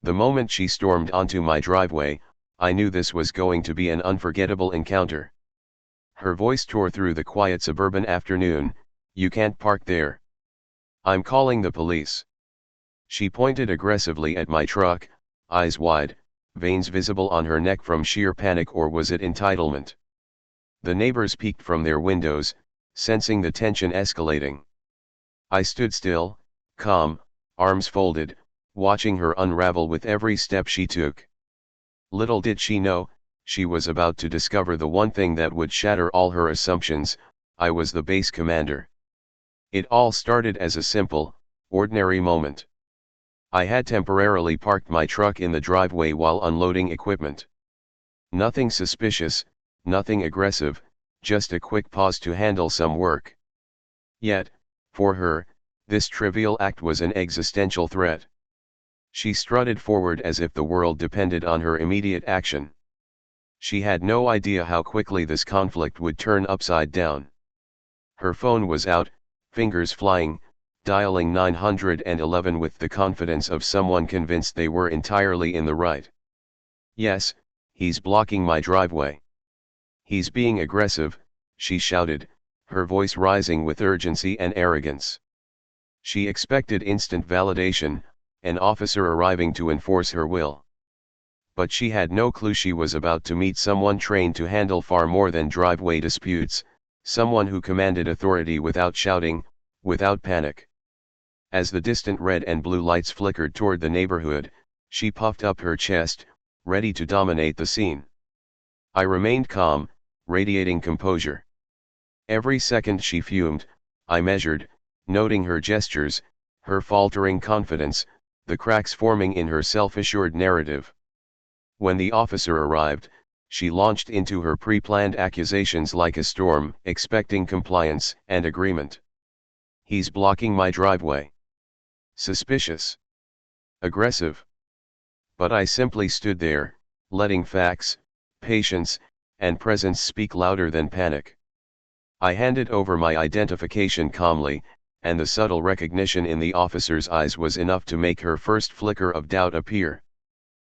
The moment she stormed onto my driveway, I knew this was going to be an unforgettable encounter. Her voice tore through the quiet suburban afternoon. "You can't park there. I'm calling the police." She pointed aggressively at my truck, eyes wide, veins visible on her neck from sheer panic, or was it entitlement? The neighbors peeked from their windows, sensing the tension escalating. I stood still, calm, arms folded, watching her unravel with every step she took. Little did she know, she was about to discover the one thing that would shatter all her assumptions: I was the base commander. It all started as a simple, ordinary moment. I had temporarily parked my truck in the driveway while unloading equipment. Nothing suspicious, nothing aggressive, just a quick pause to handle some work. Yet, for her, this trivial act was an existential threat. She strutted forward as if the world depended on her immediate action. She had no idea how quickly this conflict would turn upside down. Her phone was out, fingers flying, dialing 911 with the confidence of someone convinced they were entirely in the right. "Yes, he's blocking my driveway. He's being aggressive," she shouted, her voice rising with urgency and arrogance. She expected instant validation, an officer arriving to enforce her will. But she had no clue she was about to meet someone trained to handle far more than driveway disputes, someone who commanded authority without shouting, without panic. As the distant red and blue lights flickered toward the neighborhood, she puffed up her chest, ready to dominate the scene. I remained calm, radiating composure. Every second she fumed, I measured, noting her gestures, her faltering confidence, the cracks forming in her self-assured narrative. When the officer arrived, she launched into her pre-planned accusations like a storm, expecting compliance and agreement. "He's blocking my driveway. Suspicious. Aggressive." But I simply stood there, letting facts, patience, and presence speak louder than panic. I handed over my identification calmly, and the subtle recognition in the officer's eyes was enough to make her first flicker of doubt appear.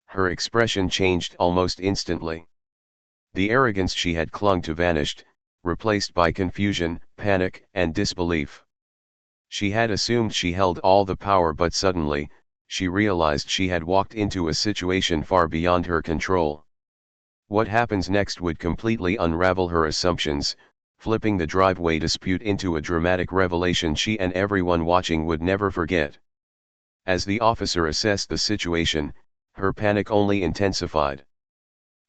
Her expression changed almost instantly. The arrogance she had clung to vanished, replaced by confusion, panic, and disbelief. She had assumed she held all the power, but suddenly, she realized she had walked into a situation far beyond her control. What happens next would completely unravel her assumptions, flipping the driveway dispute into a dramatic revelation she and everyone watching would never forget. As the officer assessed the situation, her panic only intensified.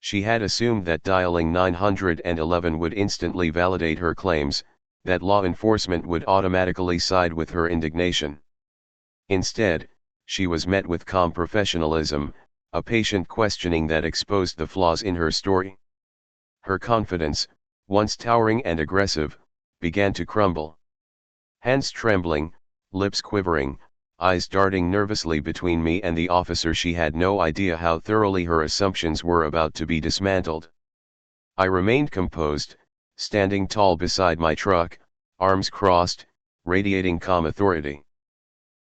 She had assumed that dialing 911 would instantly validate her claims, that law enforcement would automatically side with her indignation. Instead, she was met with calm professionalism, a patient questioning that exposed the flaws in her story. Her confidence, once towering and aggressive, began to crumble. Hands trembling, lips quivering, eyes darting nervously between me and the officer, she had no idea how thoroughly her assumptions were about to be dismantled. I remained composed, standing tall beside my truck, arms crossed, radiating calm authority.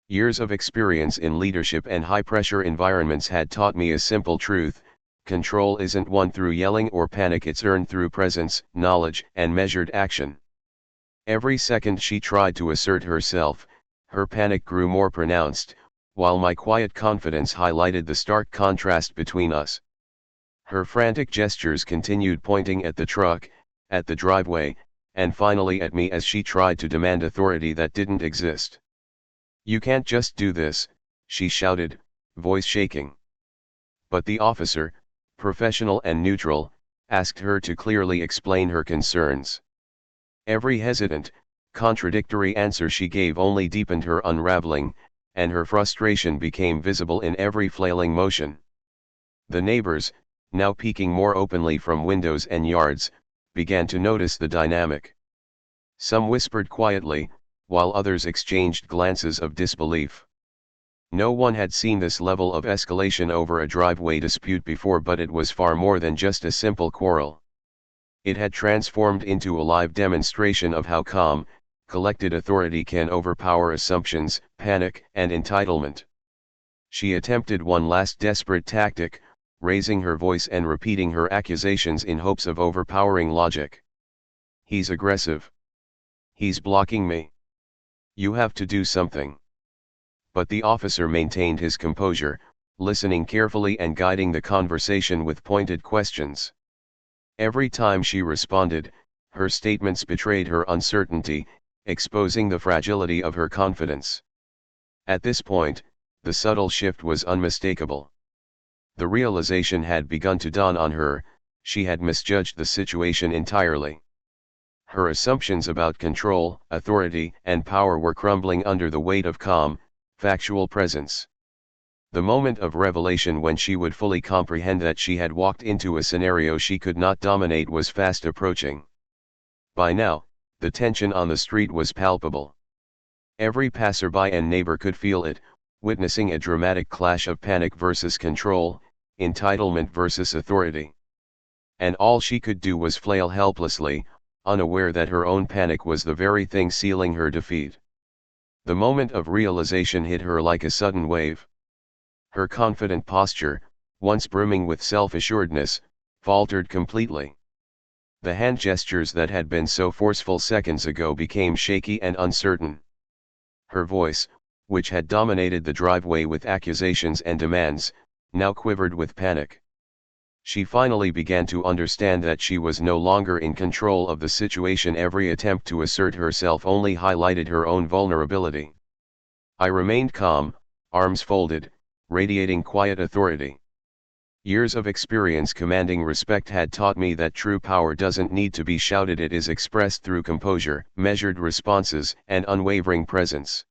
Years of experience in leadership and high-pressure environments had taught me a simple truth: control isn't won through yelling or panic, it's earned through presence, knowledge, and measured action. Every second she tried to assert herself, her panic grew more pronounced, while my quiet confidence highlighted the stark contrast between us. Her frantic gestures continued, pointing at the truck, at the driveway, and finally at me as she tried to demand authority that didn't exist. "You can't just do this," she shouted, voice shaking. But the officer, professional and neutral, asked her to clearly explain her concerns. Every hesitant, contradictory answer she gave only deepened her unraveling, and her frustration became visible in every flailing motion. The neighbors, now peeking more openly from windows and yards, began to notice the dynamic. Some whispered quietly, while others exchanged glances of disbelief. No one had seen this level of escalation over a driveway dispute before, but it was far more than just a simple quarrel. It had transformed into a live demonstration of how calm, collected authority can overpower assumptions, panic, and entitlement. She attempted one last desperate tactic, raising her voice and repeating her accusations in hopes of overpowering logic. "He's aggressive. He's blocking me. You have to do something." But the officer maintained his composure, listening carefully and guiding the conversation with pointed questions. Every time she responded, her statements betrayed her uncertainty, exposing the fragility of her confidence. At this point, the subtle shift was unmistakable. The realization had begun to dawn on her: she had misjudged the situation entirely. Her assumptions about control, authority, and power were crumbling under the weight of calm, factual presence. The moment of revelation when she would fully comprehend that she had walked into a scenario she could not dominate was fast approaching. By now, the tension on the street was palpable. Every passerby and neighbor could feel it, witnessing a dramatic clash of panic versus control, entitlement versus authority. And all she could do was flail helplessly, unaware that her own panic was the very thing sealing her defeat. The moment of realization hit her like a sudden wave. Her confident posture, once brimming with self-assuredness, faltered completely. The hand gestures that had been so forceful seconds ago became shaky and uncertain. Her voice, which had dominated the driveway with accusations and demands, now quivered with panic. She finally began to understand that she was no longer in control of the situation. Every attempt to assert herself only highlighted her own vulnerability. I remained calm, arms folded, radiating quiet authority. Years of experience commanding respect had taught me that true power doesn't need to be shouted, it is expressed through composure, measured responses, and unwavering presence.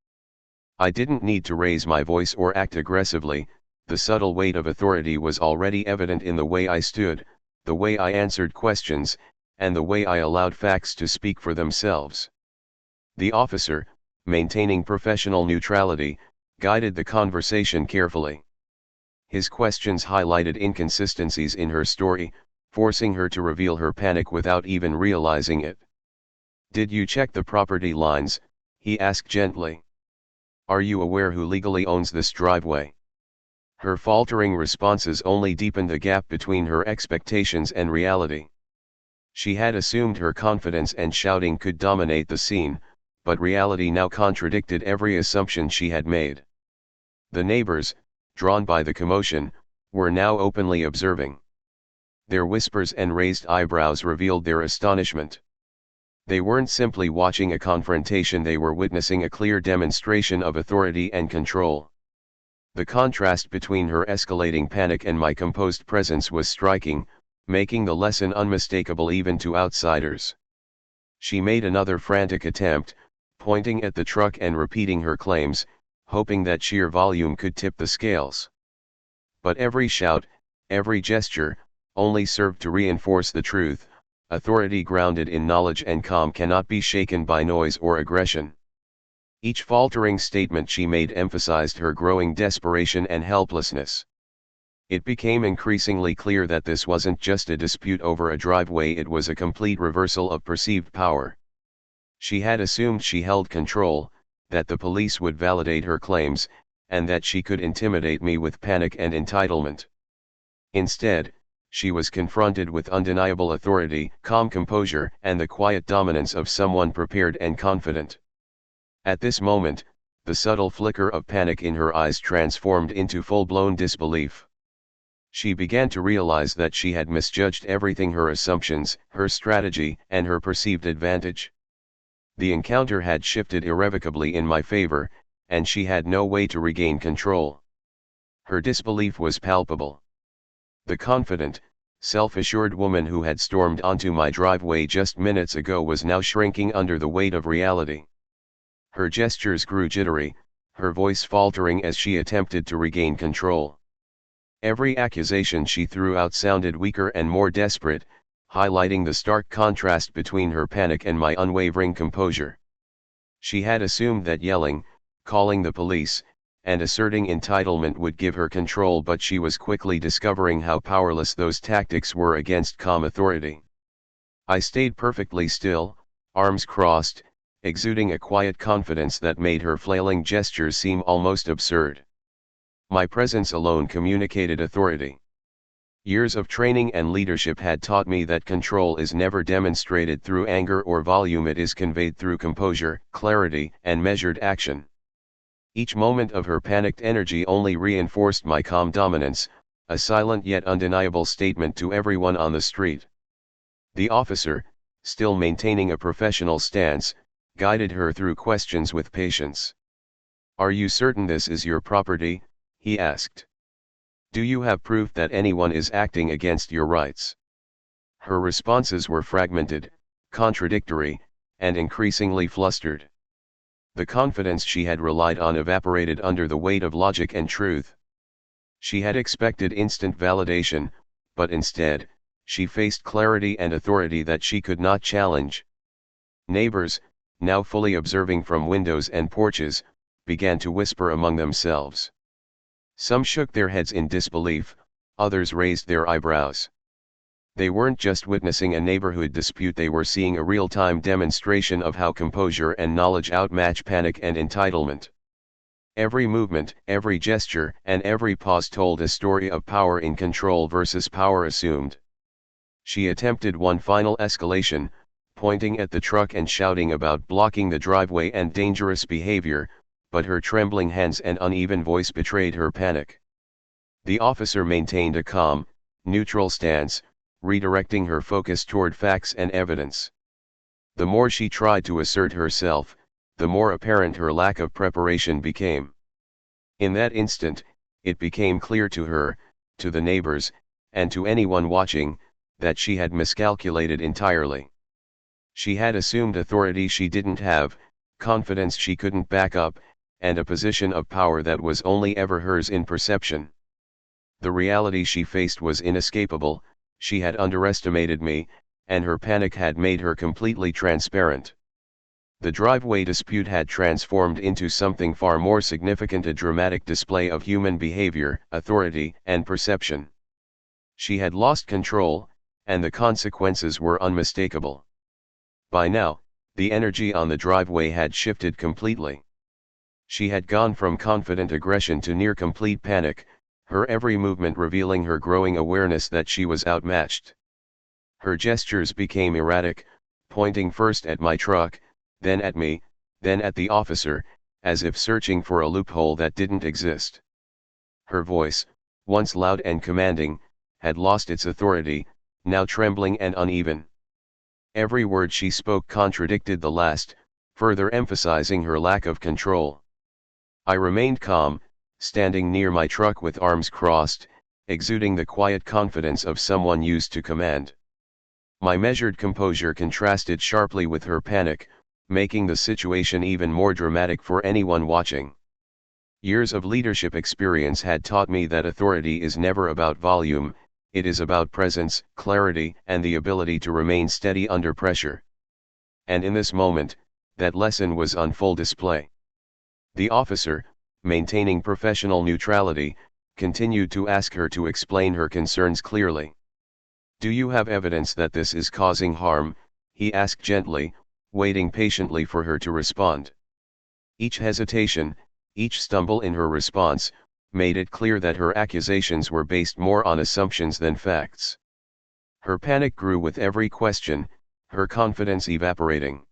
I didn't need to raise my voice or act aggressively. The subtle weight of authority was already evident in the way I stood, the way I answered questions, and the way I allowed facts to speak for themselves. The officer, maintaining professional neutrality, guided the conversation carefully. His questions highlighted inconsistencies in her story, forcing her to reveal her panic without even realizing it. "Did you check the property lines?" he asked gently. "Are you aware who legally owns this driveway?" Her faltering responses only deepened the gap between her expectations and reality. She had assumed her confidence and shouting could dominate the scene, but reality now contradicted every assumption she had made. The neighbors, drawn by the commotion, were now openly observing. Their whispers and raised eyebrows revealed their astonishment. They weren't simply watching a confrontation, they were witnessing a clear demonstration of authority and control. The contrast between her escalating panic and my composed presence was striking, making the lesson unmistakable even to outsiders. She made another frantic attempt, pointing at the truck and repeating her claims, hoping that sheer volume could tip the scales. But every shout, every gesture, only served to reinforce the truth: authority grounded in knowledge and calm cannot be shaken by noise or aggression. Each faltering statement she made emphasized her growing desperation and helplessness. It became increasingly clear that this wasn't just a dispute over a driveway, it was a complete reversal of perceived power. She had assumed she held control, that the police would validate her claims, and that she could intimidate me with panic and entitlement. Instead, she was confronted with undeniable authority, calm composure, and the quiet dominance of someone prepared and confident. At this moment, the subtle flicker of panic in her eyes transformed into full-blown disbelief. She began to realize that she had misjudged everything: her assumptions, her strategy, and her perceived advantage. The encounter had shifted irrevocably in my favor, and she had no way to regain control. Her disbelief was palpable. The confident, self-assured woman who had stormed onto my driveway just minutes ago was now shrinking under the weight of reality. Her gestures grew jittery, her voice faltering as she attempted to regain control. Every accusation she threw out sounded weaker and more desperate, highlighting the stark contrast between her panic and my unwavering composure. She had assumed that yelling, calling the police, and asserting entitlement would give her control, but she was quickly discovering how powerless those tactics were against calm authority. I stayed perfectly still, arms crossed, exuding a quiet confidence that made her flailing gestures seem almost absurd. My presence alone communicated authority. Years of training and leadership had taught me that control is never demonstrated through anger or volume, it is conveyed through composure, clarity, and measured action. Each moment of her panicked energy only reinforced my calm dominance, a silent yet undeniable statement to everyone on the street. The officer, still maintaining a professional stance, guided her through questions with patience. "Are you certain this is your property?" he asked. "Do you have proof that anyone is acting against your rights?" Her responses were fragmented, contradictory, and increasingly flustered. The confidence she had relied on evaporated under the weight of logic and truth. She had expected instant validation, but instead, she faced clarity and authority that she could not challenge. Neighbors, now fully observing from windows and porches, began to whisper among themselves. Some shook their heads in disbelief, others raised their eyebrows. They weren't just witnessing a neighborhood dispute, they were seeing a real-time demonstration of how composure and knowledge outmatch panic and entitlement. Every movement, every gesture, and every pause told a story of power in control versus power assumed. She attempted one final escalation, pointing at the truck and shouting about blocking the driveway and dangerous behavior, but her trembling hands and uneven voice betrayed her panic. The officer maintained a calm, neutral stance, redirecting her focus toward facts and evidence. The more she tried to assert herself, the more apparent her lack of preparation became. In that instant, it became clear to her, to the neighbors, and to anyone watching, that she had miscalculated entirely. She had assumed authority she didn't have, confidence she couldn't back up, and a position of power that was only ever hers in perception. The reality she faced was inescapable. She had underestimated me, and her panic had made her completely transparent. The driveway dispute had transformed into something far more significant, a dramatic display of human behavior, authority, and perception. She had lost control, and the consequences were unmistakable. By now, the energy on the driveway had shifted completely. She had gone from confident aggression to near complete panic, her every movement revealing her growing awareness that she was outmatched. Her gestures became erratic, pointing first at my truck, then at me, then at the officer, as if searching for a loophole that didn't exist. Her voice, once loud and commanding, had lost its authority, now trembling and uneven. Every word she spoke contradicted the last, further emphasizing her lack of control. I remained calm, standing near my truck with arms crossed, exuding the quiet confidence of someone used to command. My measured composure contrasted sharply with her panic, making the situation even more dramatic for anyone watching. Years of leadership experience had taught me that authority is never about volume, it is about presence, clarity, and the ability to remain steady under pressure. And in this moment, that lesson was on full display. The officer, maintaining professional neutrality, continued to ask her to explain her concerns clearly. "Do you have evidence that this is causing harm?" he asked gently, waiting patiently for her to respond. Each hesitation, each stumble in her response, made it clear that her accusations were based more on assumptions than facts. Her panic grew with every question, her confidence evaporating.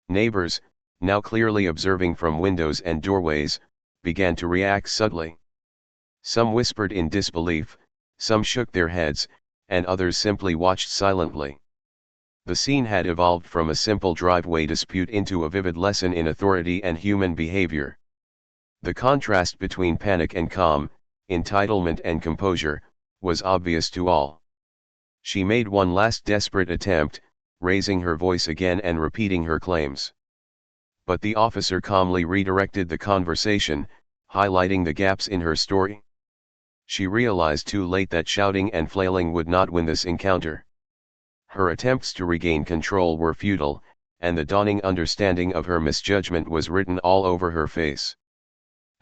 Neighbors, now clearly observing from windows and doorways, began to react subtly. Some whispered in disbelief, some shook their heads, and others simply watched silently. The scene had evolved from a simple driveway dispute into a vivid lesson in authority and human behavior. The contrast between panic and calm, entitlement and composure, was obvious to all. She made one last desperate attempt, raising her voice again and repeating her claims. But the officer calmly redirected the conversation, highlighting the gaps in her story. She realized too late that shouting and flailing would not win this encounter. Her attempts to regain control were futile, and the dawning understanding of her misjudgment was written all over her face.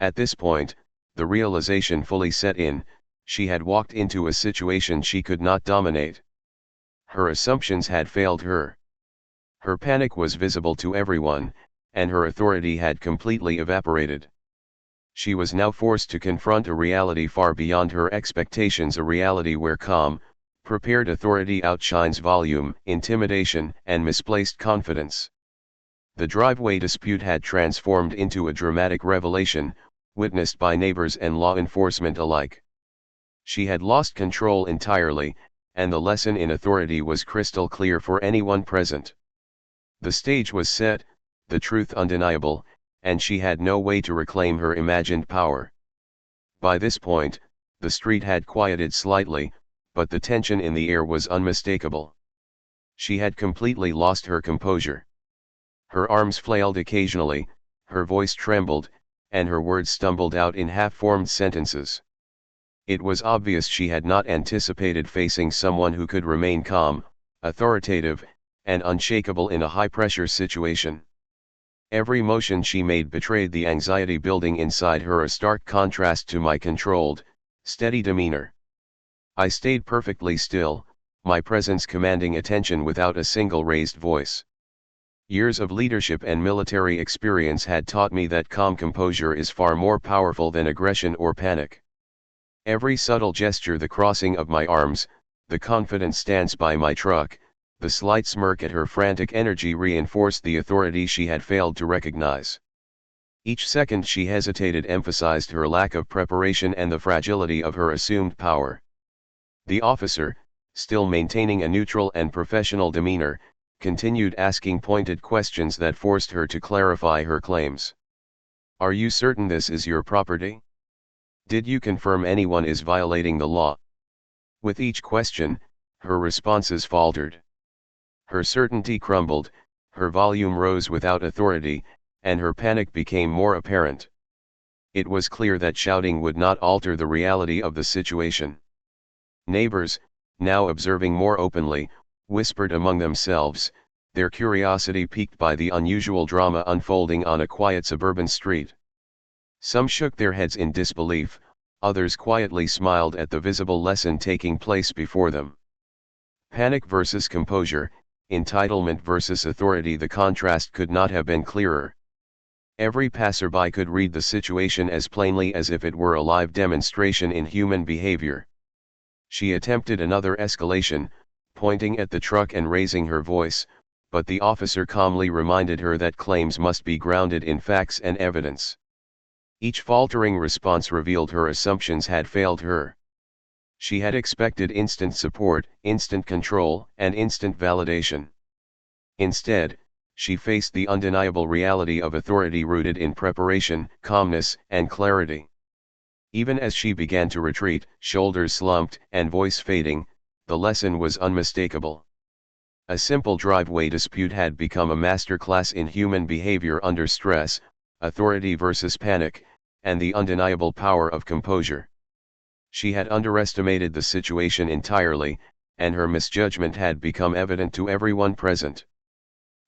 At this point, the realization fully set in: she had walked into a situation she could not dominate. Her assumptions had failed her. Her panic was visible to everyone, and her authority had completely evaporated. She was now forced to confront a reality far beyond her expectations, a reality where calm, prepared authority outshines volume, intimidation, and misplaced confidence. The driveway dispute had transformed into a dramatic revelation, witnessed by neighbors and law enforcement alike. She had lost control entirely, and the lesson in authority was crystal clear for anyone present. The stage was set, the truth undeniable, and she had no way to reclaim her imagined power. By this point, the street had quieted slightly, but the tension in the air was unmistakable. She had completely lost her composure. Her arms flailed occasionally, her voice trembled, and her words stumbled out in half-formed sentences. It was obvious she had not anticipated facing someone who could remain calm, authoritative, and unshakable in a high-pressure situation. Every motion she made betrayed the anxiety building inside her, a stark contrast to my controlled, steady demeanor. I stayed perfectly still, my presence commanding attention without a single raised voice. Years of leadership and military experience had taught me that calm composure is far more powerful than aggression or panic. Every subtle gesture, the crossing of my arms, the confident stance by my truck, the slight smirk at her frantic energy reinforced the authority she had failed to recognize. Each second she hesitated emphasized her lack of preparation and the fragility of her assumed power. The officer, still maintaining a neutral and professional demeanor, continued asking pointed questions that forced her to clarify her claims. "Are you certain this is your property? Did you confirm anyone is violating the law?" With each question, her responses faltered. Her certainty crumbled, her volume rose without authority, and her panic became more apparent. It was clear that shouting would not alter the reality of the situation. Neighbors, now observing more openly, whispered among themselves, their curiosity piqued by the unusual drama unfolding on a quiet suburban street. Some shook their heads in disbelief, others quietly smiled at the visible lesson taking place before them. Panic versus composure, entitlement versus authority, the contrast could not have been clearer. Every passerby could read the situation as plainly as if it were a live demonstration in human behavior. She attempted another escalation, pointing at the truck and raising her voice, but the officer calmly reminded her that claims must be grounded in facts and evidence. Each faltering response revealed her assumptions had failed her. She had expected instant support, instant control, and instant validation. Instead, she faced the undeniable reality of authority rooted in preparation, calmness, and clarity. Even as she began to retreat, shoulders slumped, and voice fading, the lesson was unmistakable. A simple driveway dispute had become a masterclass in human behavior under stress, authority versus panic, and the undeniable power of composure. She had underestimated the situation entirely, and her misjudgment had become evident to everyone present.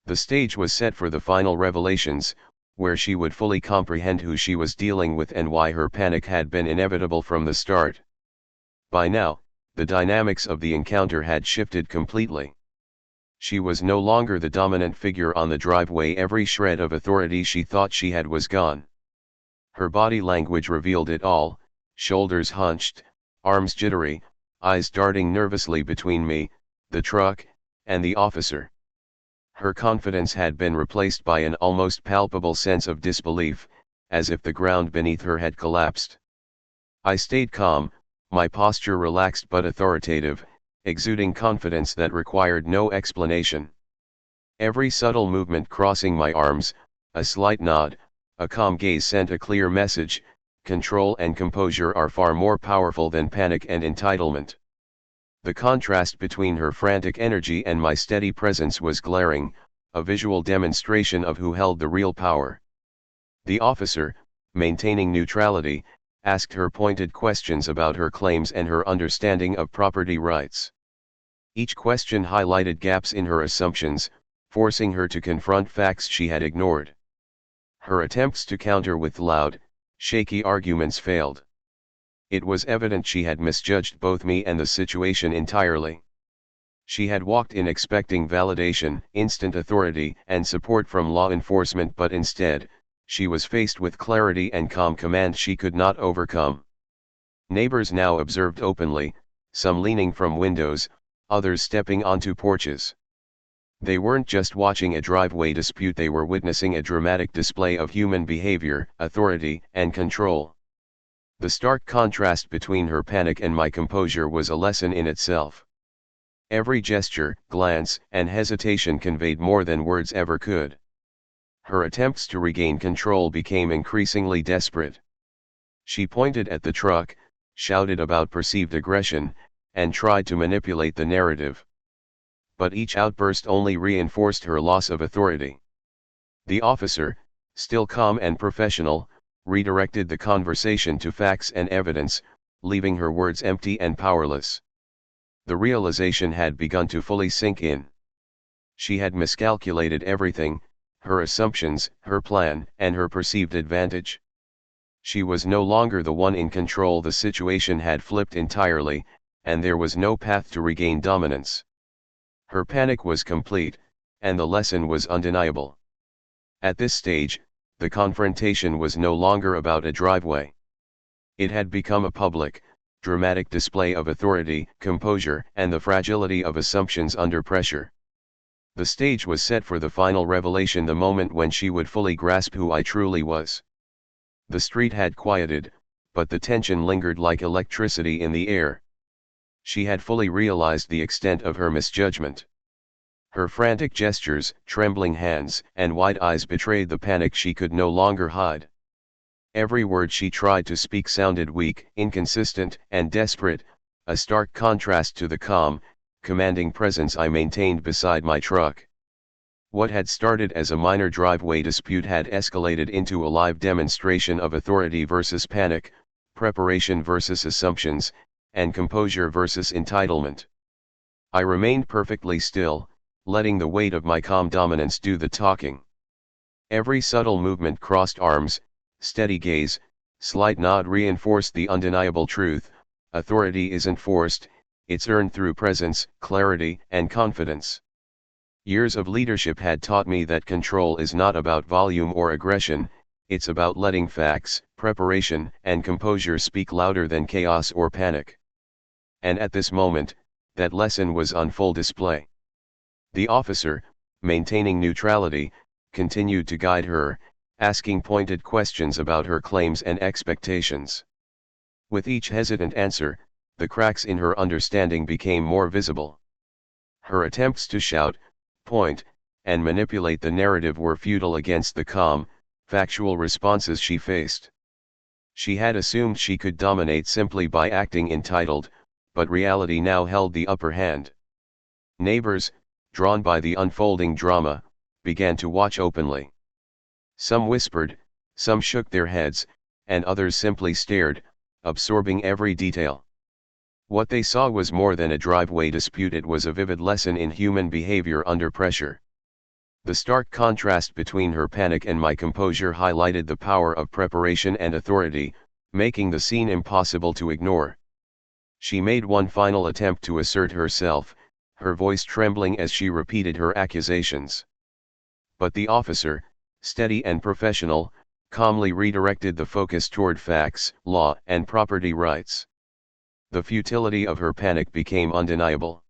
The stage was set for the final revelations, where she would fully comprehend who she was dealing with and why her panic had been inevitable from the start. By now, the dynamics of the encounter had shifted completely. She was no longer the dominant figure on the driveway. Every shred of authority she thought she had was gone. Her body language revealed it all, shoulders hunched, arms jittery, eyes darting nervously between me, the truck, and the officer. Her confidence had been replaced by an almost palpable sense of disbelief, as if the ground beneath her had collapsed. I stayed calm, my posture relaxed but authoritative, exuding confidence that required no explanation. Every subtle movement crossing my arms, a slight nod, a calm gaze sent a clear message: control and composure are far more powerful than panic and entitlement. The contrast between her frantic energy and my steady presence was glaring, a visual demonstration of who held the real power. The officer, maintaining neutrality, asked her pointed questions about her claims and her understanding of property rights. Each question highlighted gaps in her assumptions, forcing her to confront facts she had ignored. Her attempts to counter with loud, shaky arguments failed. It was evident she had misjudged both me and the situation entirely. She had walked in expecting validation, instant authority, and support from law enforcement, but instead, She was faced with clarity and calm command she could not overcome. Neighbors now observed openly, some leaning from windows, others stepping onto porches. They weren't just watching a driveway dispute, they were witnessing a dramatic display of human behavior, authority, and control. The stark contrast between her panic and my composure was a lesson in itself. Every gesture, glance, and hesitation conveyed more than words ever could. Her attempts to regain control became increasingly desperate. She pointed at the truck, shouted about perceived aggression, and tried to manipulate the narrative. But each outburst only reinforced her loss of authority. The officer, still calm and professional, redirected the conversation to facts and evidence, leaving her words empty and powerless. The realization had begun to fully sink in. She had miscalculated everything, her assumptions, her plan, and her perceived advantage. She was no longer the one in control. The situation had flipped entirely, and there was no path to regain dominance. Her panic was complete, and the lesson was undeniable. At this stage, the confrontation was no longer about a driveway. It had become a public, dramatic display of authority, composure, and the fragility of assumptions under pressure. The stage was set for the final revelation, the moment when she would fully grasp who I truly was. The street had quieted, but the tension lingered like electricity in the air. She had fully realized the extent of her misjudgment. Her frantic gestures, trembling hands, and wide eyes betrayed the panic she could no longer hide. Every word she tried to speak sounded weak, inconsistent, and desperate, a stark contrast to the calm, commanding presence I maintained beside my truck. What had started as a minor driveway dispute had escalated into a live demonstration of authority versus panic, preparation versus assumptions, and composure versus entitlement. I remained perfectly still, letting the weight of my calm dominance do the talking. Every subtle movement, crossed arms, steady gaze, slight nod reinforced the undeniable truth: authority isn't forced, it's earned through presence, clarity, and confidence. Years of leadership had taught me that control is not about volume or aggression, it's about letting facts, preparation, and composure speak louder than chaos or panic. And at this moment, that lesson was on full display. The officer, maintaining neutrality, continued to guide her, asking pointed questions about her claims and expectations. With each hesitant answer, the cracks in her understanding became more visible. Her attempts to shout, point, and manipulate the narrative were futile against the calm, factual responses she faced. She had assumed she could dominate simply by acting entitled, but reality now held the upper hand. Neighbors, drawn by the unfolding drama, began to watch openly. Some whispered, some shook their heads, and others simply stared, absorbing every detail. What they saw was more than a driveway dispute, it was a vivid lesson in human behavior under pressure. The stark contrast between her panic and my composure highlighted the power of preparation and authority, making the scene impossible to ignore. She made one final attempt to assert herself, her voice trembling as she repeated her accusations. But the officer, steady and professional, calmly redirected the focus toward facts, law, and property rights. The futility of her panic became undeniable.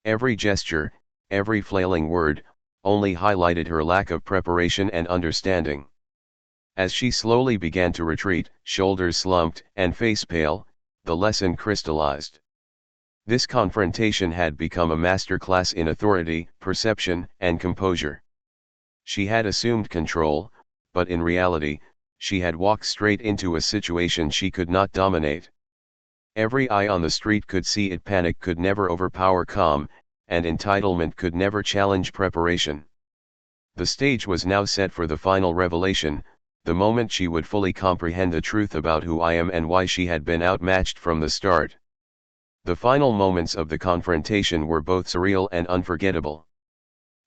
Every gesture, every flailing word, only highlighted her lack of preparation and understanding. As she slowly began to retreat, shoulders slumped, and face pale, the lesson crystallized. This confrontation had become a masterclass in authority, perception, and composure. She had assumed control, but in reality, she had walked straight into a situation she could not dominate. Every eye on the street could see it: panic could never overpower calm, and entitlement could never challenge preparation. The stage was now set for the final revelation, the moment she would fully comprehend the truth about who I am and why she had been outmatched from the start. The final moments of the confrontation were both surreal and unforgettable.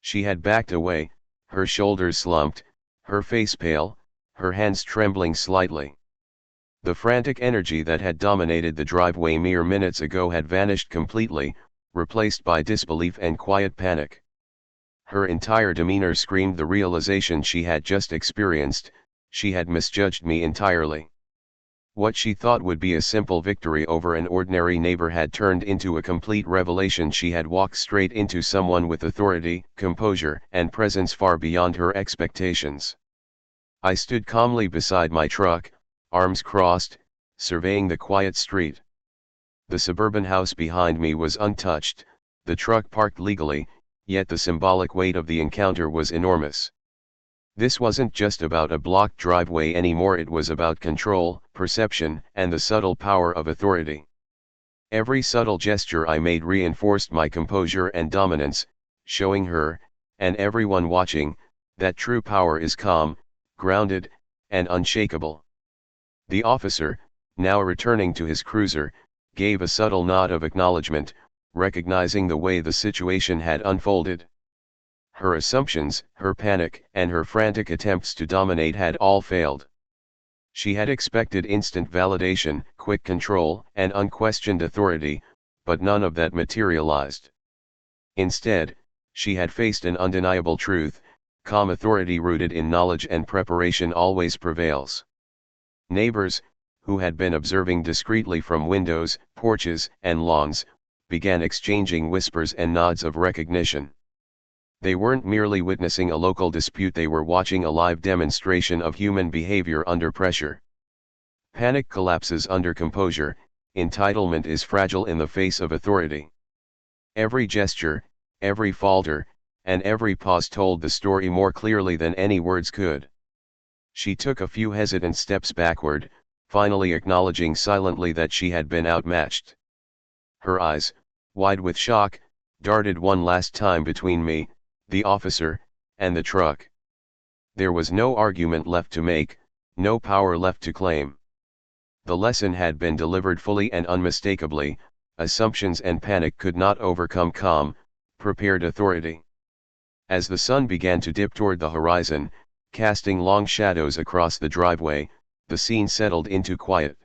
She had backed away, her shoulders slumped, her face pale, her hands trembling slightly. The frantic energy that had dominated the driveway mere minutes ago had vanished completely, replaced by disbelief and quiet panic. Her entire demeanor screamed the realization she had just experienced: she had misjudged me entirely. What she thought would be a simple victory over an ordinary neighbor had turned into a complete revelation. She had walked straight into someone with authority, composure, and presence far beyond her expectations. I stood calmly beside my truck, arms crossed, surveying the quiet street. The suburban house behind me was untouched, the truck parked legally, yet the symbolic weight of the encounter was enormous. This wasn't just about a blocked driveway anymore, it was about control, perception, and the subtle power of authority. Every subtle gesture I made reinforced my composure and dominance, showing her, and everyone watching, that true power is calm, grounded, and unshakable. The officer, now returning to his cruiser, gave a subtle nod of acknowledgement, recognizing the way the situation had unfolded. Her assumptions, her panic, and her frantic attempts to dominate had all failed. She had expected instant validation, quick control, and unquestioned authority, but none of that materialized. Instead, she had faced an undeniable truth: calm authority rooted in knowledge and preparation always prevails. Neighbors, who had been observing discreetly from windows, porches, and lawns, began exchanging whispers and nods of recognition. They weren't merely witnessing a local dispute, they were watching a live demonstration of human behavior under pressure. Panic collapses under composure, entitlement is fragile in the face of authority. Every gesture, every falter, and every pause told the story more clearly than any words could. She took a few hesitant steps backward, finally acknowledging silently that she had been outmatched. Her eyes, wide with shock, darted one last time between me, the officer, and the truck. There was no argument left to make, no power left to claim. The lesson had been delivered fully and unmistakably. Assumptions and panic could not overcome calm, prepared authority. As the sun began to dip toward the horizon, casting long shadows across the driveway, the scene settled into quiet.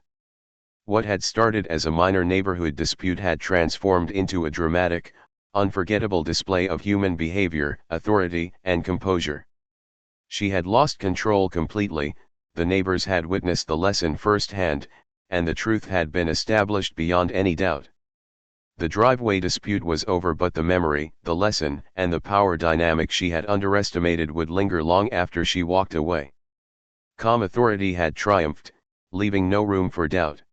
What had started as a minor neighborhood dispute had transformed into a dramatic, unforgettable display of human behavior, authority, and composure. She had lost control completely, the neighbors had witnessed the lesson firsthand, and the truth had been established beyond any doubt. The driveway dispute was over, but the memory, the lesson, and the power dynamic she had underestimated would linger long after she walked away. Calm authority had triumphed, leaving no room for doubt.